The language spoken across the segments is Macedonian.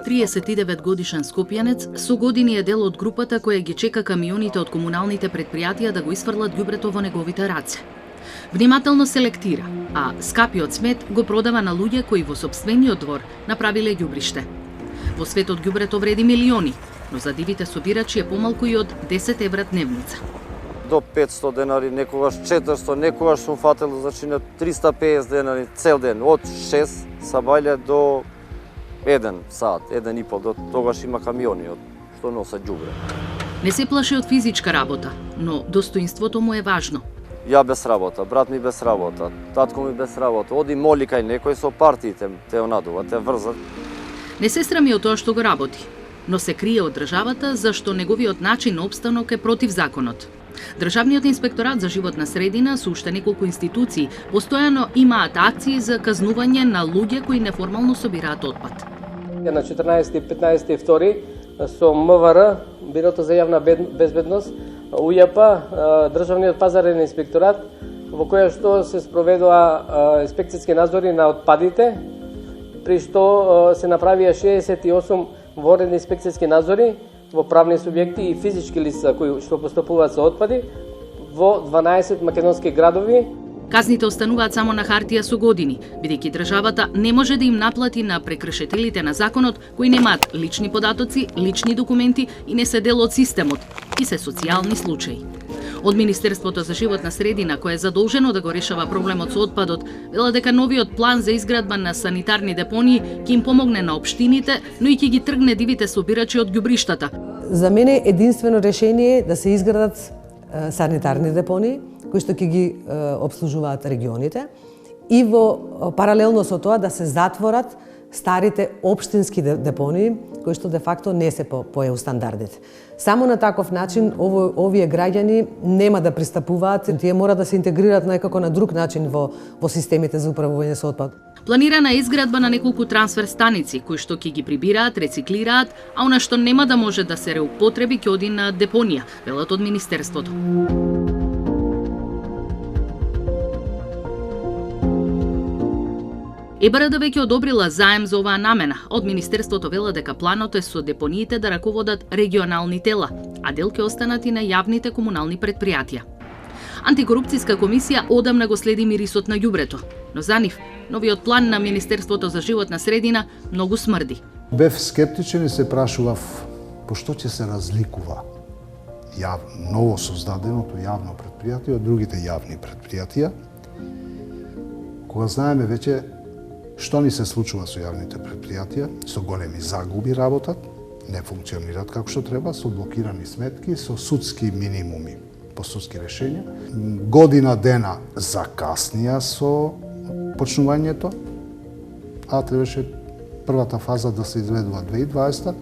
39 годишен скопјанец со години е дел од групата која ги чека камионите од комуналните предпријатија да го изфрлат ѓубрето во неговите раце. Внимателно селектира, а скапиот смет го продава на луѓе кои во сопствениот двор направиле ѓубриште. Во светот ѓубрето вреди милиони, но за дивите собирачи е помалку и од 10 евра дневница. До 500 денари, некогаш 400, некогаш сум фател значи на 350 денари цел ден, од 6 сабајле до 1 сат, 1,5, до тогаш има камиони што носат ѓубре. Не се плаши од физичка работа, но достоинството му е важно. Ја без работа, брат ми без работа, татко ми без работа, оди моли кај некој со партиите, те онадува, те врзат. Не се срами од тоа што го работи, но се крие од државата зашто неговиот начин на опстанок е против законот. Државниот инспекторат за животна средина со уште неколку институции постојано имаат акции за казнување на луѓе кои неформално собираат отпад. На 14 и 15 втори со МВР, Бирото за јавна безбедност, УЈП, Државниот пазарен инспекторат, во која што се спроведува инспекцијски надзори на отпадите, при што се направија 68 воредни инспекцијски надзори во правни субјекти и физички лица кои што постапуваат со отпади во 12 македонски градови. Казните остануваат само на хартија со години, бидејќи државата не може да им наплати на прекршителите на законот кои немаат лични податоци, лични документи и не се дел од системот и се социјални случаи. Од Министерството за животна средина, кое е задолжено да го решава проблемот со отпадот, вела дека новиот план за изградба на санитарни депонии ќе им помогне на општините, но и ќе ги тргне дивите собирачи од ѓубриштата. За мене единствено решение е да се изградат санитарни депонии кои што ќе ги обслужуваат регионите и во паралелно со тоа да се затворат старите општински депонии кои што де факто не се по ЕУ стандардите. Само на таков начин овие граѓани нема да пристапуваат, тие мора да се интегрираат некако на друг начин во системите за управување со отпад. Планирана е изградба на неколку трансфер станици кои што ќе ги прибираат, рециклираат, а она што нема да може да се реупотреби ќе оди на депонија, велат од Министерството. ЕБРД веќе одобрила заем за оваа намена. Од Министерството вела дека планот е со депониите да раководат регионални тела, а дел ќе останат и на јавните комунални предпријатија. Антикорупцијска комисија одамна го следи мирисот на ѓубрето, но за нив новиот план на Министерството за животна средина многу смрди. Бев скептичен и се прашував по што ќе се разликува ново создаденото јавно предпријатие од другите јавни предпријатија, кога знаеме веќе што ни се случува со јавните предпријатија, со големи загуби работат, не функционираат како што треба, со блокирани сметки, со судски минимуми по судски решенја. Година дена закаснија со почнувањето, а требаше првата фаза да се изведува 2020,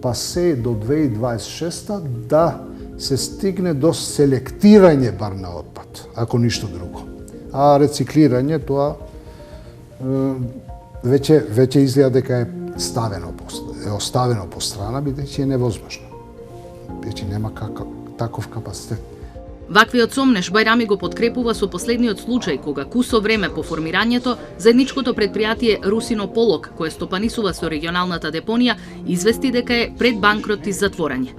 па се до 2026 да се стигне до селектирање бар на отпад, ако ништо друго. А рециклирање тоа веќе изгледа дека е оставено по страна, бидејќи е невозможно. Веќе нема таков капацитет. Ваквиот сомнеш Бајрами го подкрепува со последниот случај кога кусо време по формирањето заедничкото предпријатие Русино Полок, кое стопанисува со регионалната депонија, извести дека е пред банкрот и затворање.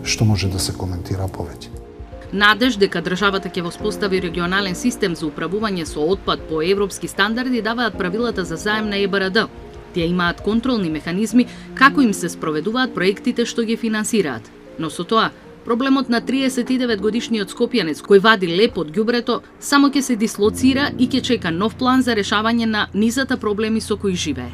Што може да се коментира повеќе? Надеж дека државата ќе воспостави регионален систем за управување со отпад по европски стандарди даваат правилата за заем на ЕБРД. Тие имаат контролни механизми како им се спроведуваат проектите што ги финансираат. Но со тоа, проблемот на 39 годишниот скопјанец кој вади леп од ѓубрето само ќе се дислоцира и ќе чека нов план за решавање на низата проблеми со кои живее.